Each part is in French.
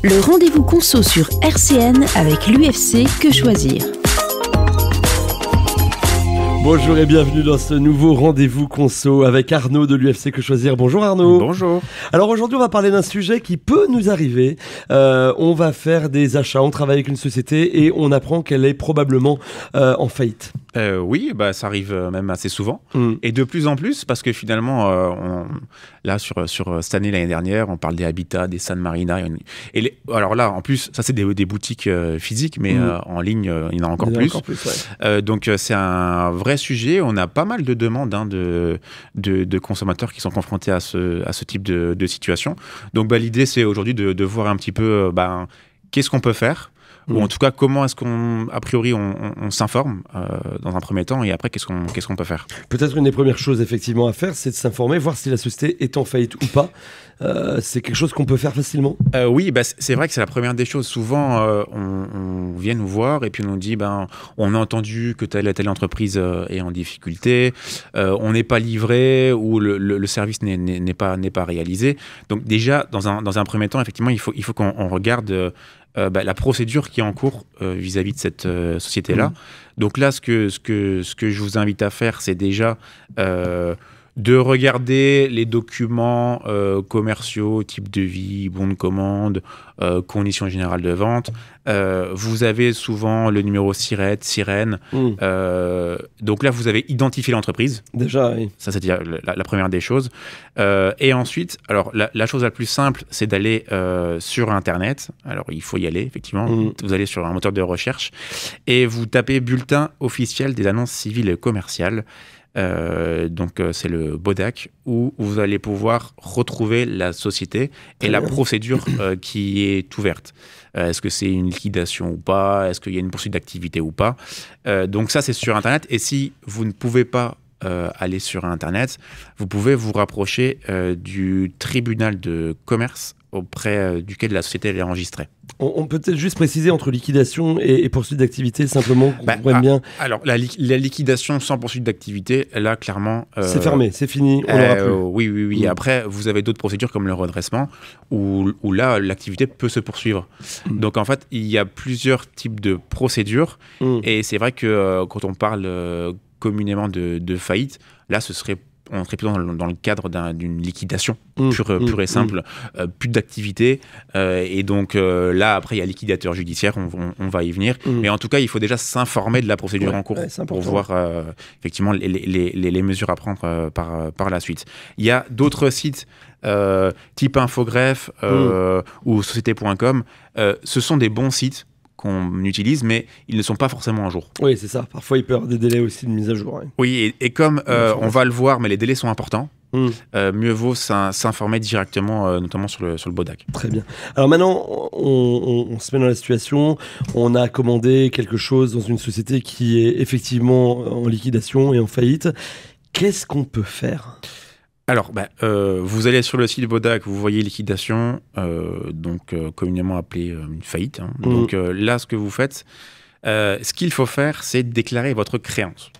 Le rendez-vous conso sur RCN avec l'UFC Que Choisir. Bonjour et bienvenue dans ce nouveau rendez-vous conso avec Arnaud de l'UFC Que Choisir. Bonjour Arnaud. Bonjour. Alors aujourd'hui on va parler d'un sujet qui peut nous arriver. On va faire des achats, on travaille avec une société et on apprend qu'elle est probablement en faillite. Oui, ça arrive même assez souvent. Et de plus en plus, parce que finalement, là, sur cette année, l'année dernière, on parle des Habitat, des San Marina. Alors là, en plus, ça, c'est des boutiques physiques, mais en ligne, il y en a encore plus. Ouais. Donc, c'est un vrai sujet. On a pas mal de demandes de consommateurs qui sont confrontés à ce type de situation. Donc, l'idée, c'est aujourd'hui de voir un petit peu qu'est-ce qu'on peut faire. Ou en tout cas, comment est-ce a priori, on s'informe dans un premier temps et après, qu'est-ce qu'on peut faire? Peut-être une des premières choses effectivement à faire, c'est de s'informer, voir si la société est en faillite ou pas. C'est quelque chose qu'on peut faire facilement? Oui, c'est vrai que c'est la première des choses. Souvent, on vient nous voir et puis on nous dit on a entendu que telle entreprise est en difficulté, on n'est pas livré ou le service n'est pas réalisé. Donc déjà, dans un premier temps, effectivement, il faut qu'on regarde la procédure qui est en cours vis-à-vis de cette société-là. Donc là, ce que je vous invite à faire, c'est déjà de regarder les documents commerciaux, type devis, bon de commande, conditions générales de vente. Vous avez souvent le numéro sirène. Donc là, vous avez identifié l'entreprise. Déjà, oui. Ça, c'est la première des choses. Et ensuite, alors la chose la plus simple, c'est d'aller sur Internet. Alors, il faut y aller, effectivement. Vous allez sur un moteur de recherche et vous tapez bulletin officiel des annonces civiles et commerciales. Donc c'est le BODAC où vous allez pouvoir retrouver la société et la procédure qui est ouverte. Est-ce que c'est une liquidation ou pas? Est-ce qu'il y a une poursuite d'activité ou pas? Donc ça, c'est sur Internet. Et si vous ne pouvez pas aller sur Internet, vous pouvez vous rapprocher du tribunal de commerce auprès duquel la société est enregistrée. On peut peut-être juste préciser entre liquidation et poursuite d'activité, simplement qu'on comprenne bien. Alors, la liquidation sans poursuite d'activité, là, clairement... c'est fermé, c'est fini, on n'aura plus. Oui. Après, vous avez d'autres procédures comme le redressement, où là, l'activité peut se poursuivre. Donc, en fait, il y a plusieurs types de procédures. Et c'est vrai que quand on parle communément de faillite, là, on serait plutôt dans le cadre d'une liquidation pure et simple, plus d'activité. Et donc là, après, il y a liquidateur judiciaire, on va y venir. Mais en tout cas, il faut déjà s'informer de la procédure en cours pour voir effectivement les mesures à prendre par la suite. Il y a d'autres sites type Infogreffe ou société.com. Ce sont des bons sites qu'on utilise, mais ils ne sont pas forcément à jour. Oui, c'est ça. Parfois, il peut y avoir des délais aussi de mise à jour. Hein. Oui, et comme on va le voir, mais les délais sont importants, mieux vaut s'informer directement, notamment sur le BODAC. Très bien. Alors maintenant, on se met dans la situation, on a commandé quelque chose dans une société qui est effectivement en liquidation et en faillite. Qu'est-ce qu'on peut faire ? Alors, vous allez sur le site BODAC, vous voyez liquidation, donc communément appelée une faillite. Hein. Donc là, ce que vous faites, ce qu'il faut faire, c'est déclarer votre créance.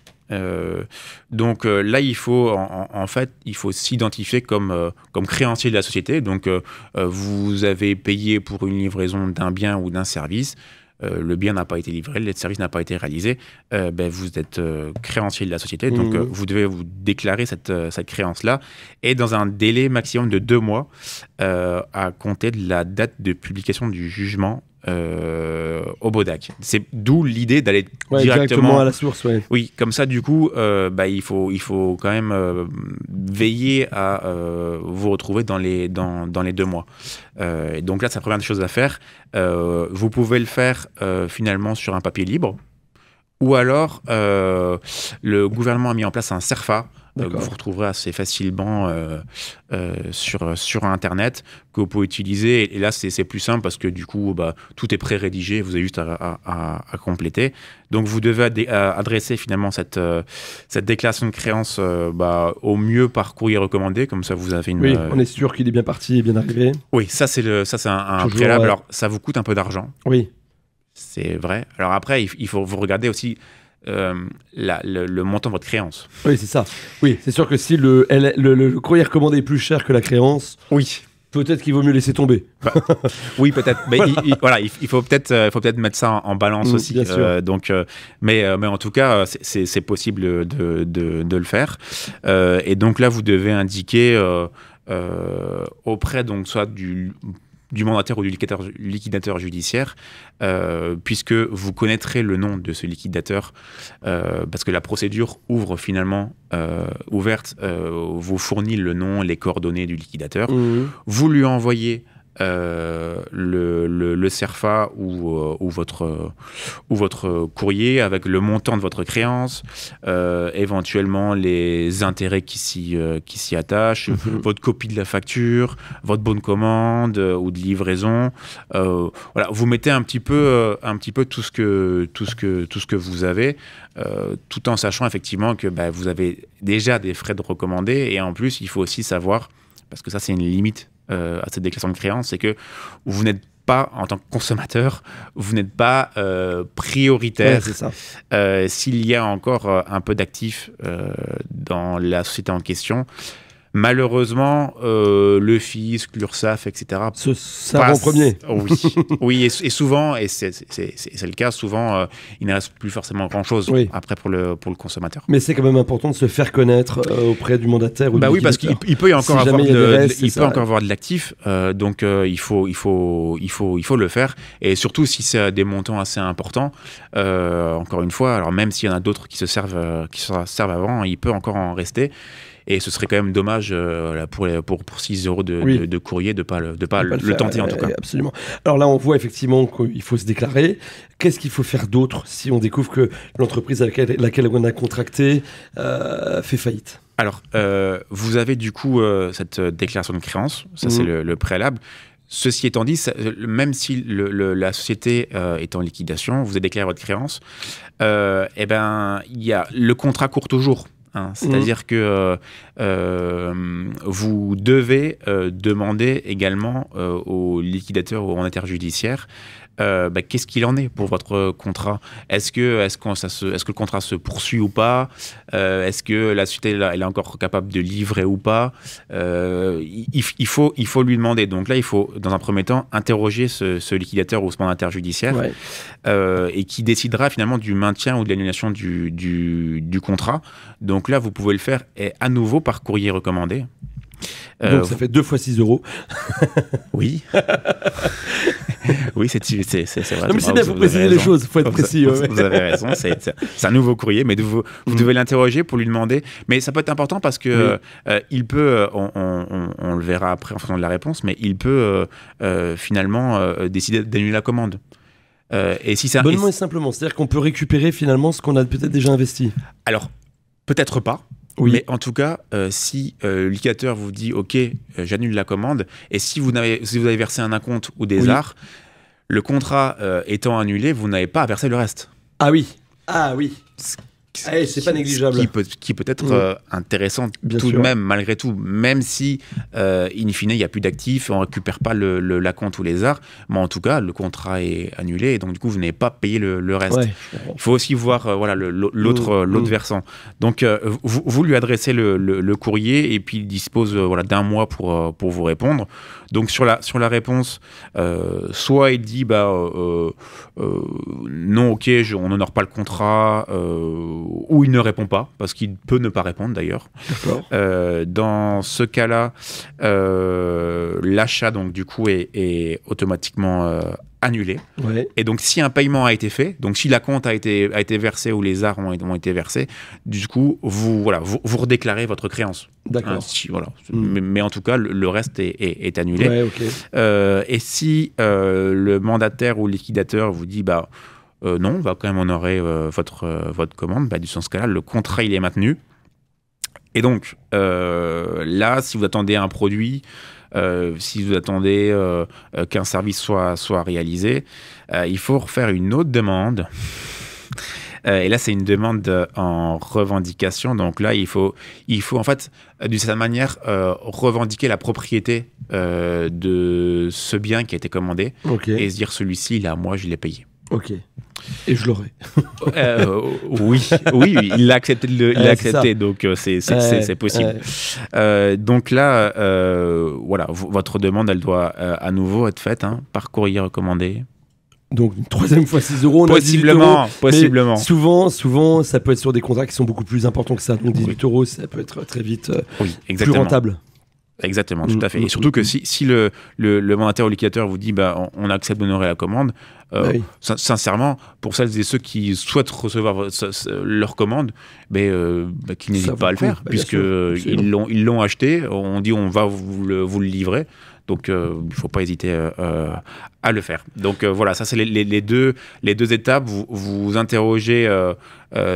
Donc là, il faut en fait, il faut s'identifier comme créancier de la société. Donc, vous avez payé pour une livraison d'un bien ou d'un service. Le bien n'a pas été livré, le service n'a pas été réalisé, vous êtes créancier de la société, donc vous devez vous déclarer cette créance-là, et dans un délai maximum de 2 mois à compter de la date de publication du jugement au BODAC. C'est d'où l'idée d'aller directement à la source. Ouais. Oui, comme ça, du coup, il faut quand même veiller à vous retrouver dans les 2 mois. Donc là, c'est la première des choses à faire. Vous pouvez le faire finalement sur un papier libre, ou alors le gouvernement a mis en place un CERFA que vous retrouverez assez facilement sur Internet, que vous pouvez utiliser. Et là, c'est plus simple parce que du coup, tout est pré-rédigé, vous avez juste à compléter. Donc, vous devez adresser finalement cette déclaration de créance au mieux par courrier recommandé, comme ça vous avez une... Oui, on est sûr qu'il est bien parti et bien arrivé. Oui, ça c'est un préalable. Alors, ça vous coûte un peu d'argent. Oui. C'est vrai. Alors après, il faut vous regarder aussi le montant de votre créance. Oui, c'est ça. Oui, c'est sûr que si le courrier recommandé est plus cher que la créance... Oui. Peut-être qu'il vaut mieux laisser tomber. Oui, peut-être. Mais voilà, il faut peut-être mettre ça en balance aussi. Bien sûr. Donc, mais en tout cas, c'est possible de le faire. Et donc là, vous devez indiquer auprès donc soit du mandataire ou du liquidateur judiciaire, puisque vous connaîtrez le nom de ce liquidateur, parce que la procédure ouverte vous fournit le nom, les coordonnées du liquidateur. Vous lui envoyez le CERFA ou votre courrier avec le montant de votre créance, éventuellement les intérêts qui s'y attachent, votre copie de la facture, votre bonne commande ou de livraison. Voilà, vous mettez un petit peu tout ce que vous avez, tout en sachant effectivement que vous avez déjà des frais de recommandé, et en plus il faut aussi savoir, parce que ça c'est une limite à cette déclaration de créance, c'est que vous n'êtes pas, en tant que consommateur, vous n'êtes pas prioritaire. Ouais, c'est ça. S'il y a encore un peu d'actifs dans la société en question, malheureusement, le fisc, l'URSSAF, etc. Ça va en premier. Oui, et souvent, et c'est le cas, souvent, il ne reste plus forcément grand-chose après pour le consommateur. Mais c'est quand même important de se faire connaître auprès du mandataire ou du oui, parce qu'il peut y encore avoir de l'actif, donc il faut le faire, et surtout si c'est des montants assez importants. Encore une fois, alors même s'il y en a d'autres qui se servent avant, il peut encore en rester. Et ce serait quand même dommage pour 6 euros de courrier de ne pas le tenter, en tout cas. Absolument. Alors là, on voit effectivement qu'il faut se déclarer. Qu'est-ce qu'il faut faire d'autre si on découvre que l'entreprise avec laquelle on a contracté fait faillite ? Alors, vous avez du coup cette déclaration de créance. Ça, c'est le préalable. Ceci étant dit, même si la société est en liquidation, vous avez déclaré votre créance, le contrat court toujours. C'est-à-dire que vous devez demander également au liquidateur ou au mandataire judiciaire qu'est-ce qu'il en est pour votre contrat. Est-ce que le contrat se poursuit ou pas? Est-ce que la société elle est encore capable de livrer ou pas? Il faut lui demander. Donc là, il faut, dans un premier temps, interroger ce liquidateur ou ce mandataire judiciaire, et qui décidera finalement du maintien ou de l'annulation du contrat. Donc là, vous pouvez le faire à nouveau par courrier recommandé. Donc ça fait 2 fois 6 euros. Oui. Oui, c'est vrai. Non, mais c'est bien, il faut préciser les choses, il faut être précis. Vous avez raison, c'est un nouveau courrier, mais vous devez l'interroger pour lui demander. Mais ça peut être important parce que il peut, on le verra après en fonction de la réponse, mais il peut finalement décider d'annuler la commande. Et si ça, bonnement et simplement, c'est-à-dire qu'on peut récupérer finalement ce qu'on a peut-être déjà investi. Alors, peut-être pas. Oui. Mais en tout cas, si le liquidateur vous dit « Ok, j'annule la commande », et si vous avez versé un acompte ou des arts, le contrat étant annulé, vous n'avez pas à verser le reste. Ah oui. C'est pas négligeable. Qui peut être intéressant tout de même, malgré tout, même si, in fine, il n'y a plus d'actifs, on ne récupère pas l'acompte ou les arts, mais en tout cas, le contrat est annulé, et donc du coup, vous n'avez pas payé le reste. Il faut aussi voir l'autre versant. Donc, vous lui adressez le courrier, et puis il dispose d'un mois pour vous répondre. Donc, sur la réponse, soit il dit non, ok, on n'honore pas le contrat, ou il ne répond pas, parce qu'il peut ne pas répondre d'ailleurs. Dans ce cas-là, l'achat donc du coup est automatiquement annulé. Et donc si un paiement a été fait, donc si l'acompte a été versé ou les arts ont été versés, du coup vous redéclarez votre créance. D'accord. Mais en tout cas le reste est annulé. Et si le mandataire ou le liquidateur vous dit non, on va quand même honorer votre commande, dans ce cas-là, le contrat il est maintenu. Et donc, là, si vous attendez un produit, si vous attendez qu'un service soit réalisé, il faut refaire une autre demande. Et là, c'est une demande en revendication. Donc là, il faut en fait, d'une certaine manière, revendiquer la propriété de ce bien qui a été commandé et se dire celui-ci, là, moi, je l'ai payé. Ok. Et je l'aurais. Oui, il l'a accepté, donc c'est possible. Donc là, voilà, votre demande, elle doit à nouveau être faite par courrier recommandé. Donc une troisième fois 6 euros, Possiblement. Souvent, ça peut être sur des contrats qui sont beaucoup plus importants que ça. Donc 18 euros, ça peut être très vite plus rentable. Exactement, tout à fait. Et surtout que si le mandataire ou liquidateur vous dit on accepte d'honorer la commande, sincèrement, pour celles et ceux qui souhaitent recevoir leur commande, qu'ils n'hésitent pas à le faire, puisqu'ils l'ont acheté, on dit on va vous le livrer. Donc, il ne faut pas hésiter à le faire. Donc, voilà, ça, c'est les deux étapes. Vous interrogez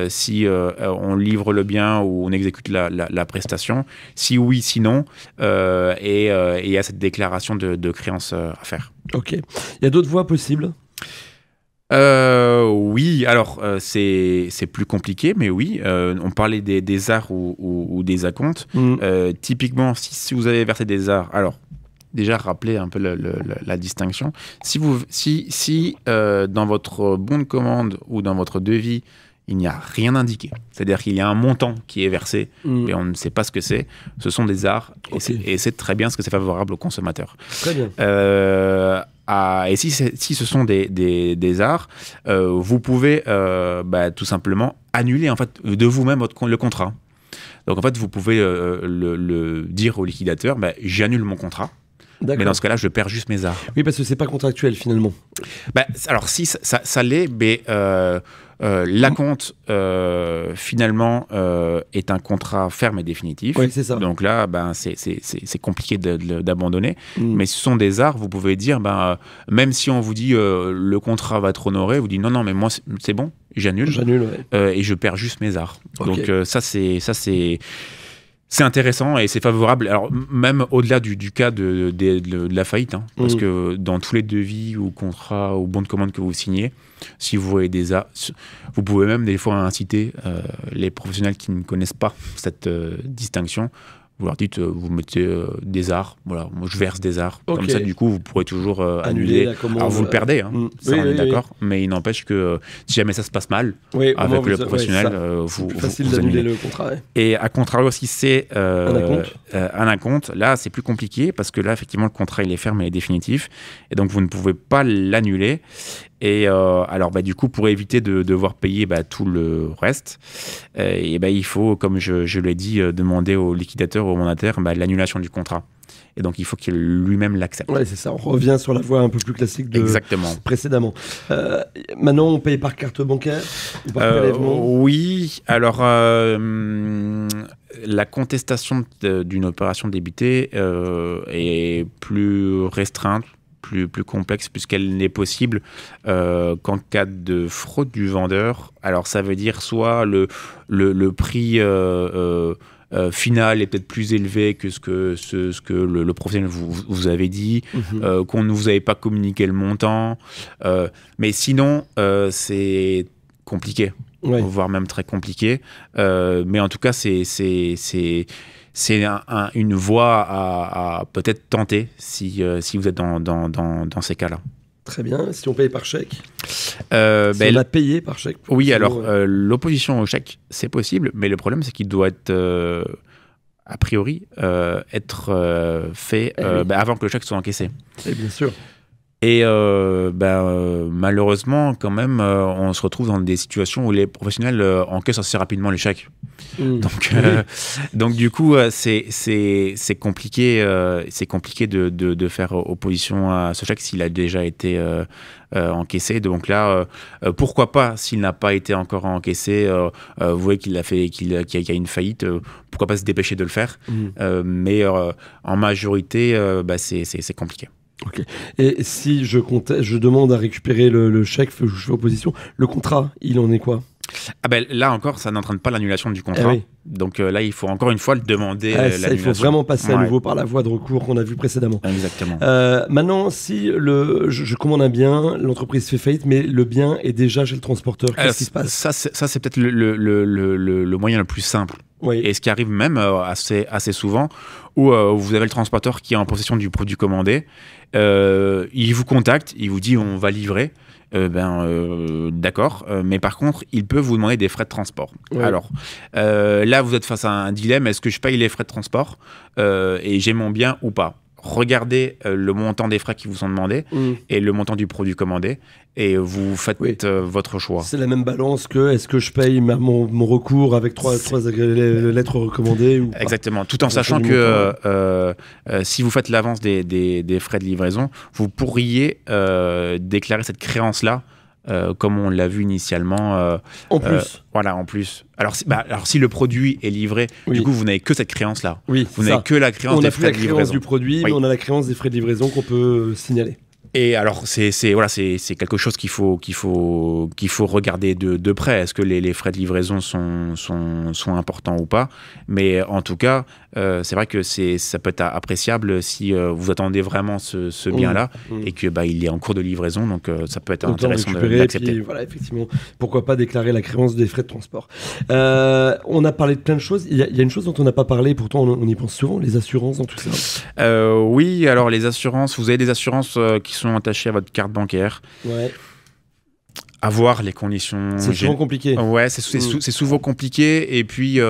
si on livre le bien ou on exécute la prestation. Si oui, sinon. Et il y a cette déclaration de créance à faire. OK. Il y a d'autres voies possibles ? Oui, alors c'est plus compliqué, mais oui, on parlait des arts ou des acomptes. Typiquement, si vous avez versé des arts, alors déjà rappeler un peu la distinction. Si dans votre bon de commande ou dans votre devis, il n'y a rien indiqué, c'est-à-dire qu'il y a un montant qui est versé, mais on ne sait pas ce que c'est, ce sont des arts, et c'est très bien parce que c'est favorable aux consommateurs. Très bien. Et si ce sont des arts, vous pouvez tout simplement annuler en fait, de vous-même le contrat. Donc en fait, vous pouvez le dire au liquidateur, j'annule mon contrat. Mais dans ce cas-là, je perds juste mes arts. Oui, parce que c'est pas contractuel finalement. Alors si ça l'est, mais l'acompte finalement est un contrat ferme et définitif. Oui, c'est ça. Donc là, c'est compliqué d'abandonner. Mais ce sont des arts, vous pouvez dire, même si on vous dit le contrat va être honoré, vous dites non, mais moi c'est bon, j'annule. Et je perds juste mes arts. Donc ça c'est intéressant et c'est favorable. Alors, même au-delà du cas de la faillite, parce que dans tous les devis ou contrats ou bons de commande que vous signez, si vous voyez des arts, vous pouvez même des fois inciter les professionnels qui ne connaissent pas cette distinction. Vous leur dites, vous mettez des arts, voilà, moi je verse des arts. Comme ça, du coup, vous pourrez toujours annuler. Alors, vous le perdez, ça, on est d'accord, mais il n'empêche que si jamais ça se passe mal avec le professionnel, vous facile d'annuler le contrat. Et à contrario, si c'est un acompte, là, c'est plus compliqué parce que là, effectivement, le contrat, il est ferme et définitif. Et donc, vous ne pouvez pas l'annuler. Et alors, du coup, pour éviter de devoir payer tout le reste, il faut, comme je l'ai dit, demander au liquidateur ou au mandataire l'annulation du contrat. Et donc, il faut qu'il lui-même l'accepte. Oui, c'est ça. On revient sur la voie un peu plus classique de précédemment. Maintenant, on paye par carte bancaire ou par prélèvement ? Oui. Alors, la contestation d'une opération débitée est plus restreinte, plus complexe, puisqu'elle n'est possible qu'en cas de fraude du vendeur. Alors, ça veut dire soit le prix final est peut-être plus élevé que ce que le professionnel vous avait dit, qu'on ne vous avait pas communiqué le montant. Mais sinon, c'est compliqué, voire même très compliqué. Mais en tout cas, c'est une voie à peut-être tenter si vous êtes dans ces cas-là. Très bien. Si on paye par chèque, on a payé par chèque. Oui, alors l'opposition au chèque, c'est possible, mais le problème, c'est qu'il doit être, a priori, être fait avant que le chèque soit encaissé. Et bien sûr. Et malheureusement, quand même, on se retrouve dans des situations où les professionnels encaissent assez rapidement les chèques. Donc du coup, c'est compliqué de faire opposition à ce chèque s'il a déjà été encaissé. Donc là, pourquoi pas, s'il n'a pas été encore encaissé, vous voyez qu'il y a une faillite, pourquoi pas se dépêcher de le faire. Mais en majorité, c'est compliqué. Ok. Et si je demande à récupérer le chèque, je fais opposition, le contrat, il en est quoi ? Là encore, ça n'entraîne pas l'annulation du contrat. Donc là, il faut encore une fois le demander. Il faut vraiment passer à nouveau par la voie de recours qu'on a vu précédemment. Exactement. Maintenant, si je commande un bien, l'entreprise fait faillite, mais le bien est déjà chez le transporteur, qu'est-ce qui se passe ? Ça, c'est peut-être le moyen le plus simple. Et ce qui arrive même assez souvent, où vous avez le transporteur qui est en possession du produit commandé, il vous contacte, il vous dit on va livrer. D'accord, mais par contre, il peut vous demander des frais de transport. Ouais. Alors, là, vous êtes face à un dilemme, est-ce que je paye les frais de transport et j'ai mon bien ou pas? Regardez le montant des frais qui vous sont demandés et le montant du produit commandé et vous faites votre choix. C'est la même balance que est-ce que je paye mon recours avec trois lettres recommandées ou Exactement, tout en sachant que si vous faites l'avance des frais de livraison, vous pourriez déclarer cette créance-là comme on l'a vu initialement. En plus. Voilà, en plus. Alors si le produit est livré, du coup, vous n'avez que cette créance-là. Oui, vous n'avez que la créance des frais de livraison. On n'a plus la créance du produit, mais on a la créance des frais de livraison qu'on peut signaler. Et alors, c'est quelque chose qu'il faut regarder de près. Est-ce que les frais de livraison sont importants ou pas? Mais en tout cas, c'est vrai que ça peut être appréciable si vous attendez vraiment ce bien-là et que il est en cours de livraison. Donc, ça peut être intéressant d'accepter. Voilà, effectivement, pourquoi pas déclarer la créance des frais de transport. On a parlé de plein de choses. Il y a une chose dont on n'a pas parlé, pourtant on y pense souvent, les assurances dans tout ça. Oui, alors les assurances, vous avez des assurances qui sont attachées à votre carte bancaire. Ouais. À voir les conditions. C'est souvent compliqué. Ouais, c'est souvent compliqué. Et puis,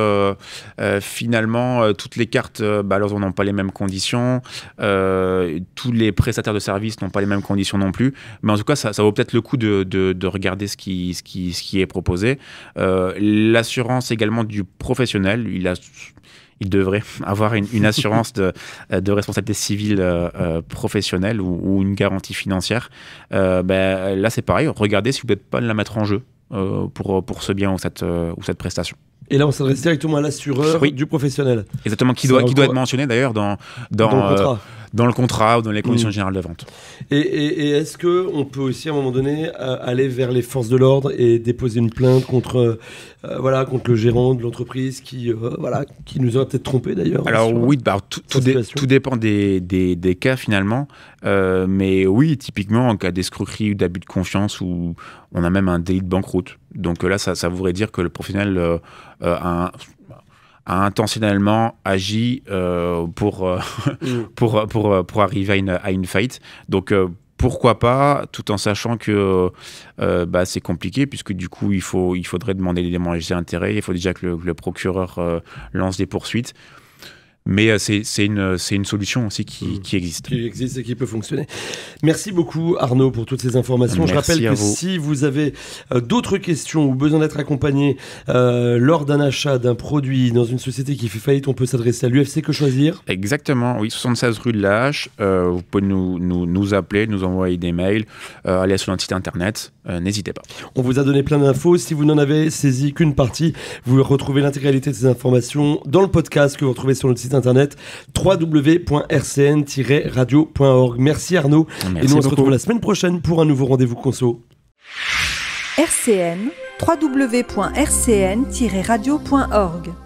finalement, toutes les cartes, alors, n'ont pas les mêmes conditions. Tous les prestataires de services n'ont pas les mêmes conditions non plus. Mais en tout cas, ça vaut peut-être le coup de regarder ce qui est proposé. L'assurance également du professionnel, il devrait avoir une assurance de responsabilité civile professionnelle ou une garantie financière. Là, c'est pareil. Regardez si vous ne pouvez pas la mettre en jeu pour ce bien ou cette prestation. Et là, on s'adresse directement à l'assureur du professionnel. Exactement, qui doit être mentionné d'ailleurs dans le contrat ou dans les conditions générales de vente. Et est-ce qu'on peut aussi, à un moment donné, aller vers les forces de l'ordre et déposer une plainte contre le gérant de l'entreprise qui nous aurait peut-être trompé d'ailleurs? Alors oui, tout dépend des cas finalement. Mais oui, typiquement, en cas d'escroquerie ou d'abus de confiance, où on a même un délit de banqueroute. Donc là, ça voudrait dire que le professionnel a intentionnellement agi pour arriver à une faillite. Donc pourquoi pas, tout en sachant que c'est compliqué, puisque du coup il faudrait demander des dommages et intérêts. Il faut déjà que le procureur lance des poursuites. Mais c'est une solution aussi qui existe. Qui existe et qui peut fonctionner. Merci beaucoup Arnaud pour toutes ces informations. Je rappelle que si vous avez d'autres questions ou besoin d'être accompagné lors d'un achat d'un produit dans une société qui fait faillite, on peut s'adresser à l'UFC Que Choisir. Exactement, oui, 76 rue de la Hache. Vous pouvez nous appeler, nous envoyer des mails, aller sur notre site internet, n'hésitez pas. On vous a donné plein d'infos. Si vous n'en avez saisi qu'une partie, vous retrouvez l'intégralité de ces informations dans le podcast que vous retrouvez sur notre site internet www.rcn-radio.org. Merci Arnaud. Merci et nous on se beaucoup. retrouve la semaine prochaine pour un nouveau rendez-vous conso. RCN, www.rcn-radio.org.